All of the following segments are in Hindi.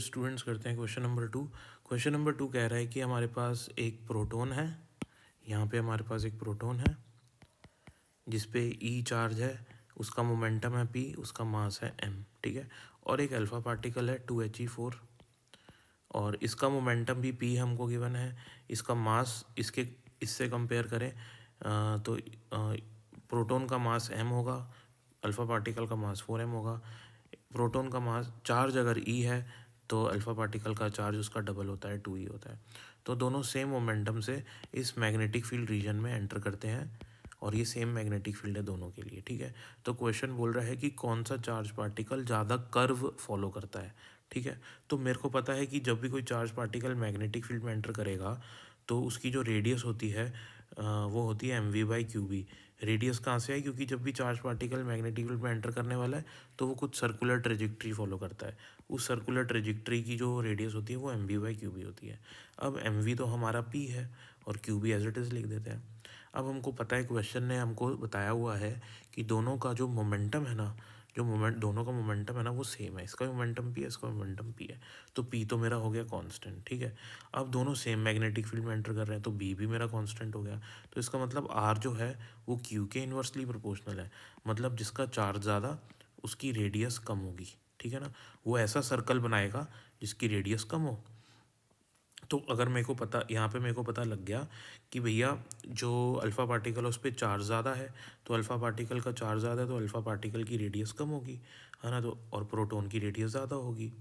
स्टूडेंट्स करते हैं क्वेश्चन नंबर 2। क्वेश्चन नंबर 2 कह रहा है कि हमारे पास एक प्रोटॉन है, यहाँ पे हमारे पास एक प्रोटॉन है जिस पे ई चार्ज है, उसका मोमेंटम है p, उसका मास है m, ठीक है। और एक अल्फा पार्टिकल है 2He4 और इसका मोमेंटम भी p हमको गिवन है, इसका मास इससे कंपेयर करें तो प्रोटॉन का मास m होगा, अल्फा पार्टिकल का मास 4m होगा। प्रोटॉन का मास चार्ज अगर e है तो अल्फा पार्टिकल का चार्ज उसका डबल होता है, 2e होता है। तो दोनों सेम मोमेंटम से इस मैग्नेटिक फील्ड रीजन में एंटर करते हैं और ये सेम मैग्नेटिक फील्ड है दोनों के लिए, ठीक है। तो क्वेश्चन बोल रहा है कि कौन सा चार्ज पार्टिकल ज़्यादा कर्व फॉलो करता है, ठीक है। तो मेरे को पता है कि जब भी कोई चार्ज पार्टिकल मैग्नेटिक फील्ड में एंटर करेगा तो उसकी जो रेडियस होती है वो होती है mv/qb। रेडियस कहाँ से है, क्योंकि जब भी चार्ज पार्टिकल मैग्नेटिक फील्ड में एंटर करने वाला है तो वो कुछ सर्कुलर ट्रेजेक्ट्री फॉलो करता है। उस सर्कुलर ट्रेजेक्ट्री की जो रेडियस होती है वो mv/qb होती है। अब mv तो हमारा p है और qb एज इट इज़ लिख देते हैं। अब हमको पता है, क्वेश्चन ने हमको बताया हुआ है कि दोनों का जो मोमेंटम है ना, दोनों का मोमेंटम है ना वो सेम है। इसका मोमेंटम p है, इसका मोमेंटम p है, तो p तो मेरा हो गया कांस्टेंट, ठीक है। अब दोनों सेम मैग्नेटिक फील्ड में एंटर कर रहे हैं तो b भी मेरा कांस्टेंट हो गया। तो इसका मतलब r जो है वो q के इन्वर्सली प्रोपोर्शनल है, मतलब जिसका चार्ज ज़्यादा उसकी रेडियस कम होगी, ठीक है ना। वो ऐसा सर्कल बनाएगा जिसकी रेडियस कम हो। तो अगर मेरे को पता, यहाँ पे मेरे को पता लग गया कि भैया जो अल्फ़ा पार्टिकल है उस पर चार्ज ज़्यादा है, तो अल्फ़ा पार्टिकल का चार्ज ज़्यादा है तो अल्फ़ा पार्टिकल की रेडियस कम होगी, है ना। तो और प्रोटॉन की रेडियस ज़्यादा होगी,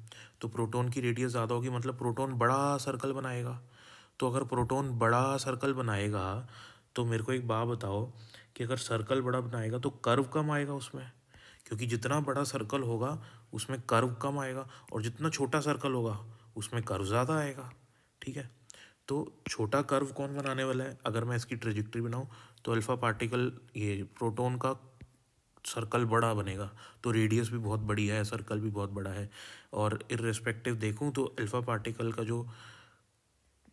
तो प्रोटॉन की रेडियस ज़्यादा होगी मतलब प्रोटॉन बड़ा सर्कल बनाएगा। तो अगर प्रोटॉन बड़ा सर्कल बनाएगा तो मेरे को एक बात बताओ कि अगर सर्कल बड़ा बनाएगा तो कर्व कम आएगा उसमें, क्योंकि जितना बड़ा सर्कल होगा उसमें कर्व कम आएगा और जितना छोटा सर्कल होगा उसमें कर्व ज़्यादा आएगा, ठीक है। तो छोटा कर्व कौन बनाने वाला है, अगर मैं इसकी ट्रेजेक्ट्री बनाऊं तो अल्फ़ा पार्टिकल, ये प्रोटॉन का सर्कल बड़ा बनेगा तो रेडियस भी बहुत बड़ी है, सर्कल भी बहुत बड़ा है। और इर्रेस्पेक्टिव देखूं तो अल्फ़ा पार्टिकल का जो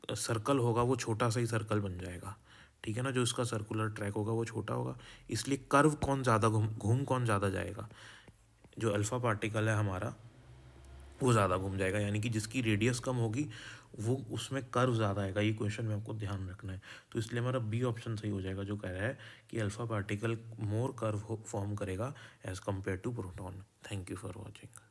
सर्कल होगा वो छोटा सा ही सर्कल बन जाएगा, ठीक है ना। जो इसका सर्कुलर ट्रैक होगा वो छोटा होगा, इसलिए कर्व कौन ज़्यादा घूम कौन ज़्यादा जाएगा, जो अल्फ़ा पार्टिकल है हमारा वो ज़्यादा घूम जाएगा, यानी कि जिसकी रेडियस कम होगी वो उसमें कर्व ज़्यादा आएगा। ये क्वेश्चन में आपको ध्यान रखना है। तो इसलिए हमारा बी ऑप्शन सही हो जाएगा, जो कह रहा है कि alpha particle more curve form करेगा as compare to proton. Thank you for watching.